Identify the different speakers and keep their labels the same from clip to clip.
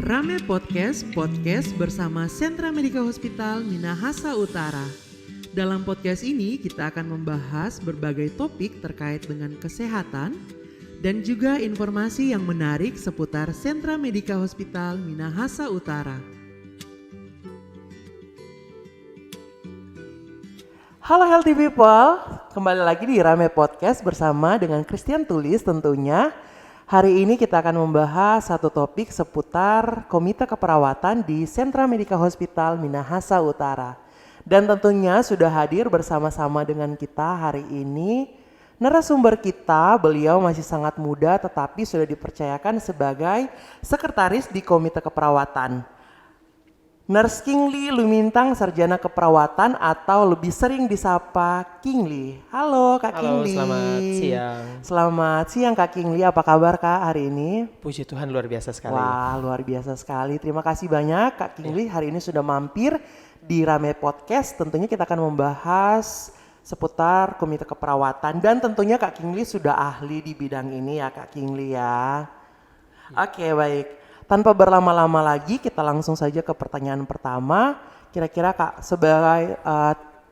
Speaker 1: Rame Podcast, podcast bersama Sentra Medika Hospital Minahasa Utara. Dalam podcast ini kita akan membahas berbagai topik terkait dengan kesehatan dan juga informasi yang menarik seputar Sentra Medika Hospital Minahasa Utara. Halo healthy people, kembali lagi di Rame Podcast bersama dengan Christian Tulis tentunya. Hari ini kita akan membahas satu topik seputar Komite Keperawatan di Sentra Medika Hospital Minahasa Utara. Dan tentunya sudah hadir bersama-sama dengan kita hari ini narasumber kita. Beliau masih sangat muda tetapi sudah dipercayakan sebagai sekretaris di Komite Keperawatan. Nurse Kingly Lumintang, Sarjana Keperawatan atau lebih sering disapa Kingly. Halo Kak Kingly.
Speaker 2: Halo, selamat siang.
Speaker 1: Selamat siang Kak Kingly, apa kabar Kak hari ini?
Speaker 2: Puji Tuhan luar biasa sekali.
Speaker 1: Wah, luar biasa sekali. Terima kasih banyak Kak Kingly hari ini sudah mampir di Rame Podcast. Tentunya kita akan membahas seputar Komite Keperawatan dan tentunya Kak Kingly sudah ahli di bidang ini ya Kak Kingly ya. Oke, baik. Tanpa berlama-lama lagi kita langsung saja ke pertanyaan pertama. Kira-kira Kak sebagai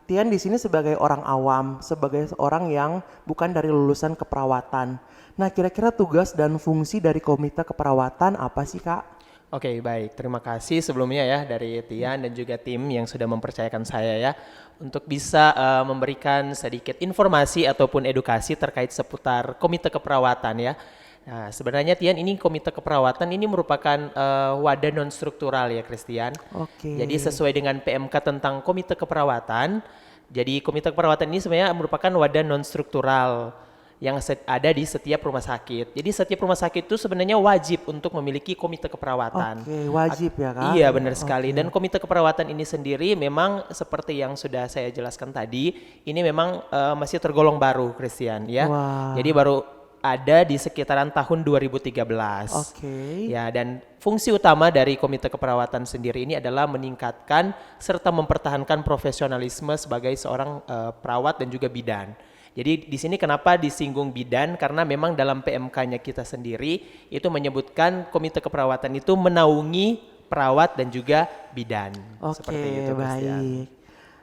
Speaker 1: Tian di sini sebagai orang awam, sebagai orang yang bukan dari lulusan keperawatan. Nah, kira-kira tugas dan fungsi dari Komite Keperawatan apa sih Kak?
Speaker 2: Oke, baik. Terima kasih sebelumnya ya dari Tian dan juga tim yang sudah mempercayakan saya ya untuk bisa memberikan sedikit informasi ataupun edukasi terkait seputar Komite Keperawatan ya. Nah, sebenarnya Tian ini Komite Keperawatan ini merupakan wadah non struktural ya Christian.
Speaker 1: Oke.
Speaker 2: Jadi sesuai dengan PMK tentang Komite Keperawatan. Jadi Komite Keperawatan ini sebenarnya merupakan wadah non struktural yang ada di setiap rumah sakit. Jadi setiap rumah sakit itu sebenarnya wajib untuk memiliki Komite Keperawatan.
Speaker 1: Oke, wajib ya Kak?
Speaker 2: Iya benar sekali. Dan Komite Keperawatan ini sendiri memang seperti yang sudah saya jelaskan tadi, ini memang masih tergolong baru Christian ya.
Speaker 1: Wah.
Speaker 2: Jadi baru ada di sekitaran tahun 2013.
Speaker 1: Oke.
Speaker 2: Ya, dan fungsi utama dari Komite Keperawatan sendiri ini adalah meningkatkan serta mempertahankan profesionalisme sebagai seorang perawat dan juga bidan. Jadi di sini kenapa disinggung bidan? Karena memang dalam PMK-nya kita sendiri itu menyebutkan Komite Keperawatan itu menaungi perawat dan juga bidan.
Speaker 1: Oke,
Speaker 2: Seperti itu, Christian.
Speaker 1: baik.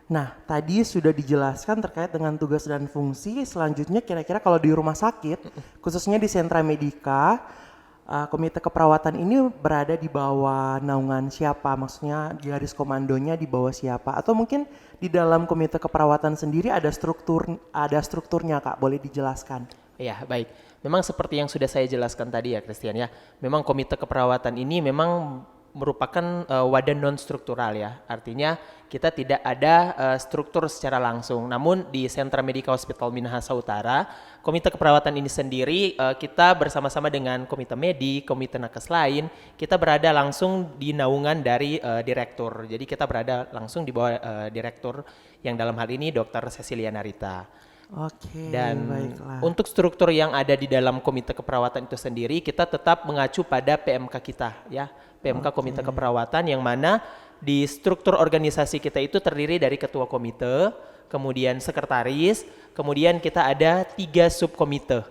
Speaker 1: Nah, tadi sudah dijelaskan terkait dengan tugas dan fungsi. Selanjutnya kira-kira kalau di rumah sakit, khususnya di Sentra Medika, Komite Keperawatan ini berada di bawah naungan siapa? Maksudnya garis komandonya di bawah siapa? Atau mungkin di dalam Komite Keperawatan sendiri ada strukturnya Kak, boleh dijelaskan?
Speaker 2: Ya, baik. Memang seperti yang sudah saya jelaskan tadi ya Christian ya. Memang Komite Keperawatan ini memang merupakan wadah non struktural ya. Artinya kita tidak ada struktur secara langsung. Namun di Sentra Medika Hospital Minahasa Utara, Komite Keperawatan ini sendiri kita bersama-sama dengan komite medik, komite nakes lain, kita berada langsung di naungan dari direktur. Jadi kita berada langsung di bawah direktur yang dalam hal ini Dr. Cecilia Narita.
Speaker 1: Oke,
Speaker 2: Dan
Speaker 1: baiklah.
Speaker 2: untuk struktur yang ada di dalam Komite Keperawatan itu sendiri, kita tetap mengacu pada PMK kita ya. PMK Komite Keperawatan yang mana di struktur organisasi kita itu terdiri dari ketua komite, kemudian sekretaris, kemudian kita ada 3 subkomite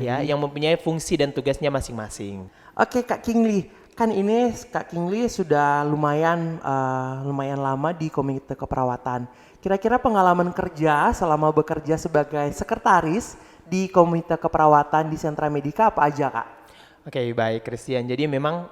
Speaker 2: ya yang mempunyai fungsi dan tugasnya masing-masing.
Speaker 1: Oke Kak Kingly, kan ini Kak Kingly sudah lumayan lama di Komite Keperawatan. Kira-kira pengalaman kerja selama bekerja sebagai sekretaris di Komite Keperawatan di Sentra Medika apa aja Kak?
Speaker 2: Oke, baik Christian. Jadi memang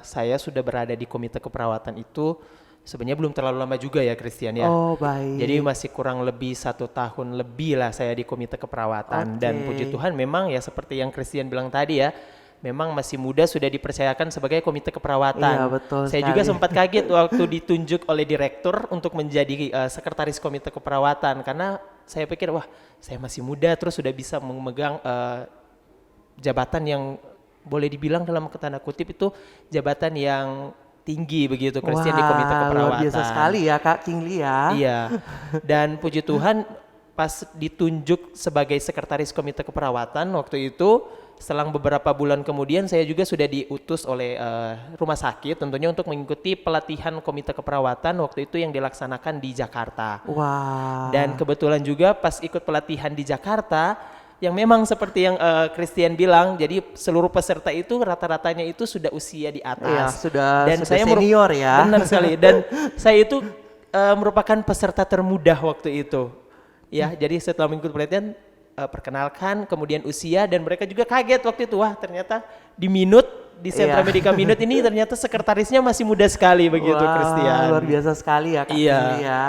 Speaker 2: saya sudah berada di Komite Keperawatan itu sebenarnya belum terlalu lama juga ya Christian ya.
Speaker 1: Oh baik.
Speaker 2: Jadi masih kurang lebih 1 tahun lebih lah saya di Komite Keperawatan. Dan puji Tuhan memang ya seperti yang Christian bilang tadi ya, memang masih muda sudah dipercayakan sebagai Komite Keperawatan.
Speaker 1: Iya, betul
Speaker 2: saya
Speaker 1: sekali.
Speaker 2: juga sempat kaget waktu ditunjuk oleh direktur untuk menjadi sekretaris Komite Keperawatan karena saya pikir wah saya masih muda terus sudah bisa memegang jabatan yang boleh dibilang dalam tanda kutip itu jabatan yang tinggi begitu Christian di Komite Keperawatan.
Speaker 1: Luar biasa sekali ya Kak Kingly ya.
Speaker 2: Iya. Dan puji Tuhan pas ditunjuk sebagai sekretaris Komite Keperawatan waktu itu selang beberapa bulan kemudian saya juga sudah diutus oleh rumah sakit tentunya untuk mengikuti pelatihan Komite Keperawatan waktu itu yang dilaksanakan di Jakarta.
Speaker 1: Wah.
Speaker 2: Dan kebetulan juga pas ikut pelatihan di Jakarta yang memang seperti yang Christian bilang, jadi seluruh peserta itu rata-ratanya itu sudah usia di atas.
Speaker 1: Iya, sudah
Speaker 2: saya
Speaker 1: senior ya.
Speaker 2: Benar sekali. Dan saya itu merupakan peserta termuda waktu itu. Ya, jadi setelah mengikuti pelatihan perkenalkan, kemudian usia, dan mereka juga kaget waktu itu, wah ternyata di Sentra Medika Minut ini ternyata sekretarisnya masih muda sekali begitu, Christian.
Speaker 1: Luar biasa sekali ya Kak
Speaker 2: Iya.
Speaker 1: Kingli ya.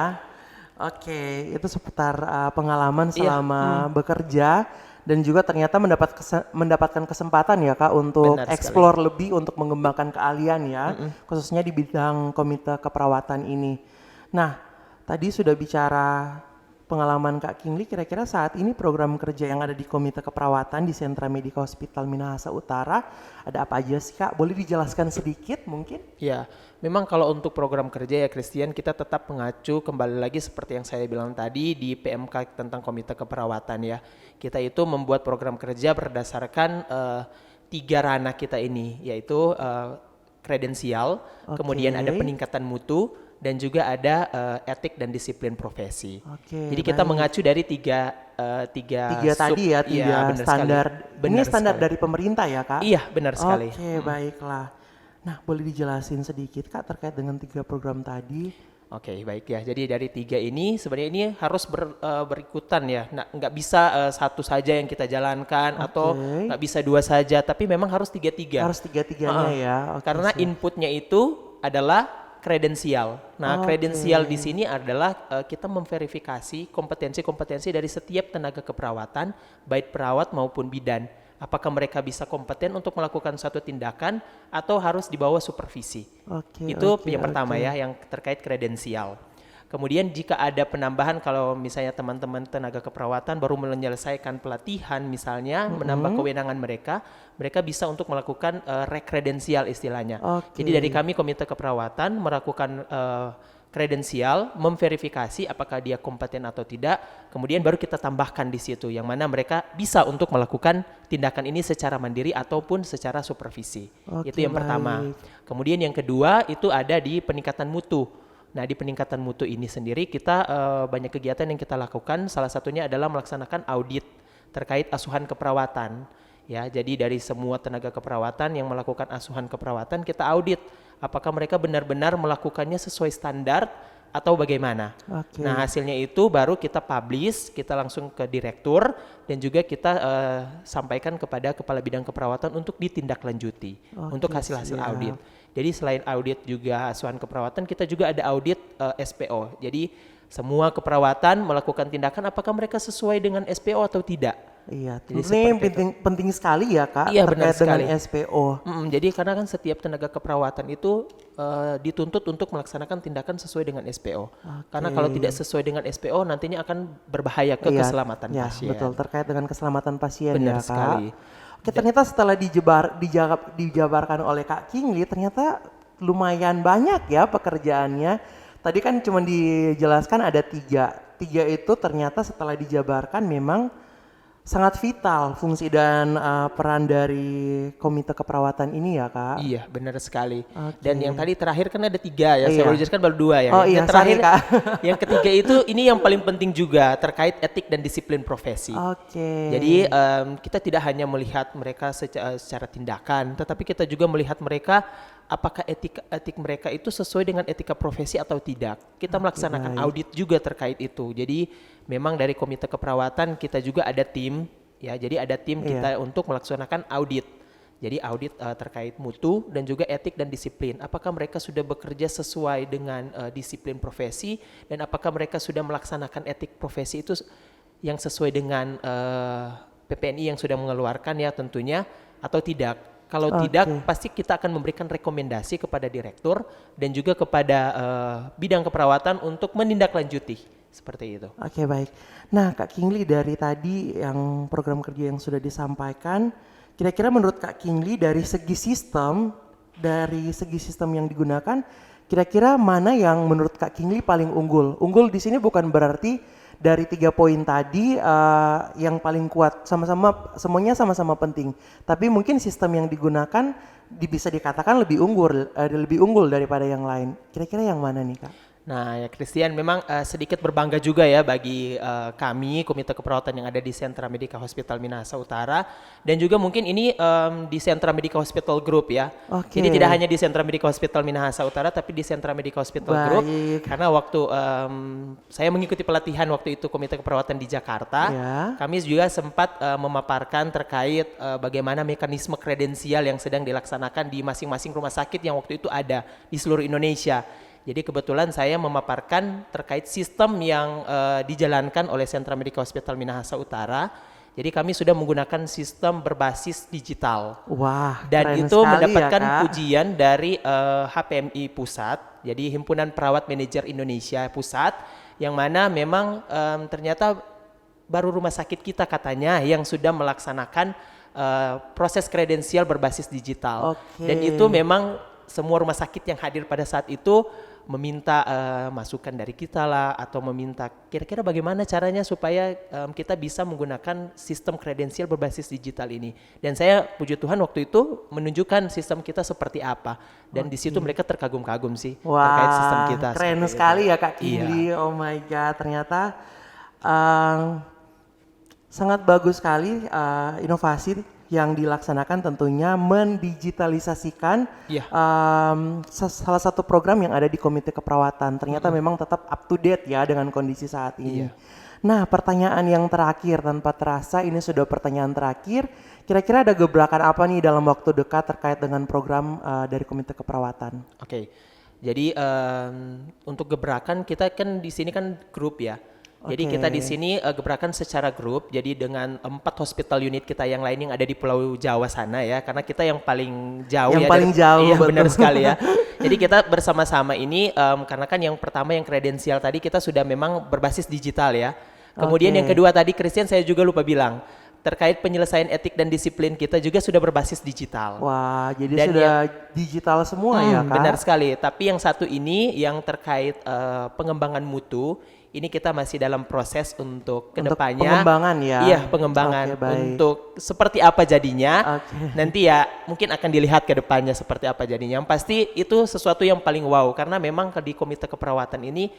Speaker 1: Oke, itu seputar pengalaman selama bekerja dan juga ternyata mendapatkan kesempatan ya Kak untuk
Speaker 2: Benar sekali.
Speaker 1: explore lebih untuk mengembangkan keahlian ya, khususnya di bidang komite keperawatan ini. Nah, tadi sudah bicara pengalaman Kak Kingli, kira-kira saat ini program kerja yang ada di Komite Keperawatan di Sentra Medika Hospital Minahasa Utara ada apa aja sih Kak? Boleh dijelaskan sedikit mungkin?
Speaker 2: Ya, memang kalau untuk program kerja ya Christian, kita tetap mengacu kembali lagi seperti yang saya bilang tadi di PMK tentang Komite Keperawatan ya. Kita itu membuat program kerja berdasarkan 3 ranah kita ini, yaitu kredensial, kemudian ada peningkatan mutu, dan juga ada etik dan disiplin profesi. Jadi kita mengacu dari tiga
Speaker 1: tadi ya, tiga standar. Ini standar dari pemerintah ya Kak?
Speaker 2: Iya, benar sekali.
Speaker 1: Oke, baiklah. Nah, boleh dijelasin sedikit Kak terkait dengan 3 program tadi?
Speaker 2: Oke, baik ya. Jadi dari 3 ini sebenarnya ini harus berikutan ya. Nah, nggak bisa satu saja yang kita jalankan atau nggak bisa 2 saja, tapi memang harus 3-3.
Speaker 1: Harus 3-3-nya ya.
Speaker 2: Karena inputnya itu adalah kredensial. Nah, kredensial di sini adalah kita memverifikasi kompetensi-kompetensi dari setiap tenaga keperawatan, baik perawat maupun bidan. Apakah mereka bisa kompeten untuk melakukan suatu tindakan atau harus di bawah supervisi. Itu yang pertama ya, yang terkait kredensial. Kemudian jika ada penambahan, kalau misalnya teman-teman tenaga keperawatan baru menyelesaikan pelatihan misalnya, menambah kewenangan mereka bisa untuk melakukan rekredensial istilahnya. Jadi dari kami Komite Keperawatan melakukan kredensial, memverifikasi apakah dia kompeten atau tidak, kemudian baru kita tambahkan di situ, yang mana mereka bisa untuk melakukan tindakan ini secara mandiri ataupun secara supervisi. Itu yang pertama. Kemudian yang kedua itu ada di peningkatan mutu. Nah, di peningkatan mutu ini sendiri kita banyak kegiatan yang kita lakukan. Salah satunya adalah melaksanakan audit terkait asuhan keperawatan. Ya, jadi dari semua tenaga keperawatan yang melakukan asuhan keperawatan kita audit apakah mereka benar-benar melakukannya sesuai standar atau bagaimana. Nah, hasilnya itu baru kita publish, kita langsung ke direktur dan juga kita sampaikan kepada kepala bidang keperawatan untuk ditindaklanjuti untuk hasil-hasil audit. Jadi selain audit juga asuhan keperawatan, kita juga ada audit SPO. Jadi semua keperawatan melakukan tindakan apakah mereka sesuai dengan SPO atau tidak.
Speaker 1: Iya, ini penting sekali ya Kak, terkait dengan SPO.
Speaker 2: Jadi karena kan setiap tenaga keperawatan itu dituntut untuk melaksanakan tindakan sesuai dengan SPO. Karena kalau tidak sesuai dengan SPO nantinya akan berbahaya ke keselamatan pasien.
Speaker 1: Betul, terkait dengan keselamatan pasien.
Speaker 2: Benar
Speaker 1: ya Kak.
Speaker 2: sekali.
Speaker 1: Oke, ternyata setelah dijabarkan oleh Kak Kingli, ternyata lumayan banyak ya pekerjaannya. Tadi kan cuma dijelaskan ada 3. 3 itu ternyata setelah dijabarkan memang sangat vital fungsi dan peran dari Komite Keperawatan ini ya Kak.
Speaker 2: Iya, benar sekali. Dan yang tadi terakhir kan ada 3 ya, saya baru jelaskan baru 2 ya.
Speaker 1: Yang
Speaker 2: terakhir,
Speaker 1: Kak.
Speaker 2: Yang ketiga itu ini yang paling penting juga terkait etik dan disiplin profesi. Jadi kita tidak hanya melihat mereka secara tindakan, tetapi kita juga melihat mereka apakah etik mereka itu sesuai dengan etika profesi atau tidak. Kita melaksanakan audit juga terkait itu. Jadi memang dari Komite Keperawatan kita juga ada tim ya. Jadi ada tim kita untuk melaksanakan audit. Jadi audit terkait mutu dan juga etik dan disiplin. Apakah mereka sudah bekerja sesuai dengan disiplin profesi dan apakah mereka sudah melaksanakan etik profesi itu yang sesuai dengan PPNI yang sudah mengeluarkan ya tentunya atau tidak. Kalau tidak, pasti kita akan memberikan rekomendasi kepada direktur dan juga kepada bidang keperawatan untuk menindaklanjuti seperti itu. Oke,
Speaker 1: baik. Nah, Kak Kingli, dari tadi yang program kerja yang sudah disampaikan, kira-kira menurut Kak Kingli dari segi sistem yang digunakan, kira-kira mana yang menurut Kak Kingli paling unggul? Unggul di sini bukan berarti dari 3 poin tadi yang paling kuat, semuanya sama-sama penting. Tapi mungkin sistem yang digunakan bisa dikatakan lebih unggul daripada yang lain. Kira-kira yang mana nih Kak?
Speaker 2: Nah ya Christian memang sedikit berbangga juga ya bagi kami Komite Keperawatan yang ada di Sentra Medica Hospital Minahasa Utara dan juga mungkin ini di Sentra Medica Hospital Group ya.
Speaker 1: Oke.
Speaker 2: Jadi tidak hanya di Sentra Medica Hospital Minahasa Utara tapi di Sentra Medica Hospital Group karena waktu saya mengikuti pelatihan waktu itu Komite Keperawatan di Jakarta, kami juga sempat memaparkan terkait bagaimana mekanisme kredensial yang sedang dilaksanakan di masing-masing rumah sakit yang waktu itu ada di seluruh Indonesia. Jadi kebetulan saya memaparkan terkait sistem yang dijalankan oleh Sentra Medica Hospital Minahasa Utara. Jadi kami sudah menggunakan sistem berbasis digital.
Speaker 1: Wah,
Speaker 2: dan
Speaker 1: keren
Speaker 2: itu
Speaker 1: sekali
Speaker 2: mendapatkan
Speaker 1: ya, Kak.
Speaker 2: pujian dari HPMI Pusat, jadi Himpunan Perawat Manajer Indonesia Pusat, yang mana memang ternyata baru rumah sakit kita katanya yang sudah melaksanakan proses kredensial berbasis digital. Dan itu memang semua rumah sakit yang hadir pada saat itu meminta masukan dari kita lah atau meminta kira-kira bagaimana caranya supaya kita bisa menggunakan sistem kredensial berbasis digital ini. Dan saya puji Tuhan waktu itu menunjukkan sistem kita seperti apa dan di situ mereka terkagum-kagum sih terkait sistem kita.
Speaker 1: Keren sekali ya Kak Kingli. Oh my God, ternyata sangat bagus sekali inovasi yang dilaksanakan tentunya mendigitalisasikan salah satu program yang ada di Komite Keperawatan. Ternyata memang tetap up to date ya dengan kondisi saat ini. Nah, pertanyaan yang terakhir tanpa terasa ini sudah pertanyaan terakhir. Kira-kira ada gebrakan apa nih dalam waktu dekat terkait dengan program dari Komite Keperawatan?
Speaker 2: Oke. Jadi untuk gebrakan kita kan di sini kan grup ya. Jadi kita di sini gebrakan secara grup. Jadi dengan 4 hospital unit kita yang lain yang ada di Pulau Jawa sana ya, karena kita yang paling jauh
Speaker 1: yang
Speaker 2: ya.
Speaker 1: Paling jauh,
Speaker 2: iya
Speaker 1: betul.
Speaker 2: benar sekali ya. Jadi kita bersama-sama ini karena kan yang pertama yang kredensial tadi kita sudah memang berbasis digital ya. Kemudian yang kedua tadi Christian saya juga lupa bilang terkait penyelesaian etik dan disiplin kita juga sudah berbasis digital.
Speaker 1: Wah, jadi
Speaker 2: Dan
Speaker 1: sudah digital semua ya Kak?
Speaker 2: Benar sekali. Tapi yang satu ini yang terkait pengembangan mutu. Ini kita masih dalam proses untuk kedepannya.
Speaker 1: Pengembangan ya?
Speaker 2: Iya, pengembangan untuk seperti apa jadinya. Nanti ya mungkin akan dilihat ke depannya seperti apa jadinya. Yang pasti itu sesuatu yang paling wow karena memang di Komite Keperawatan ini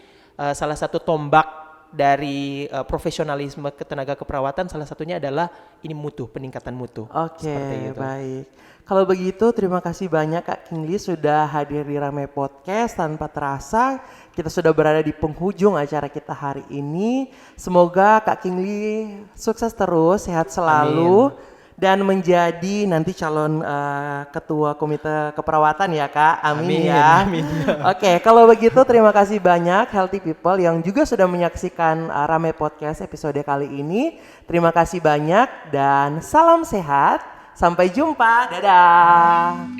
Speaker 2: salah satu tombak dari profesionalisme tenaga keperawatan salah satunya adalah ini mutu, peningkatan mutu.
Speaker 1: Oke, baik. Kalau begitu terima kasih banyak Kak Kingli sudah hadir di Rame Podcast. Tanpa terasa kita sudah berada di penghujung acara kita hari ini. Semoga Kak Kingli sukses terus, sehat selalu. Dan menjadi nanti calon ketua Komite Keperawatan ya Kak. Amin ya. Amin. Oke, kalau begitu terima kasih banyak Healthy People yang juga sudah menyaksikan Rame Podcast episode kali ini. Terima kasih banyak dan salam sehat. Sampai jumpa. Dadah.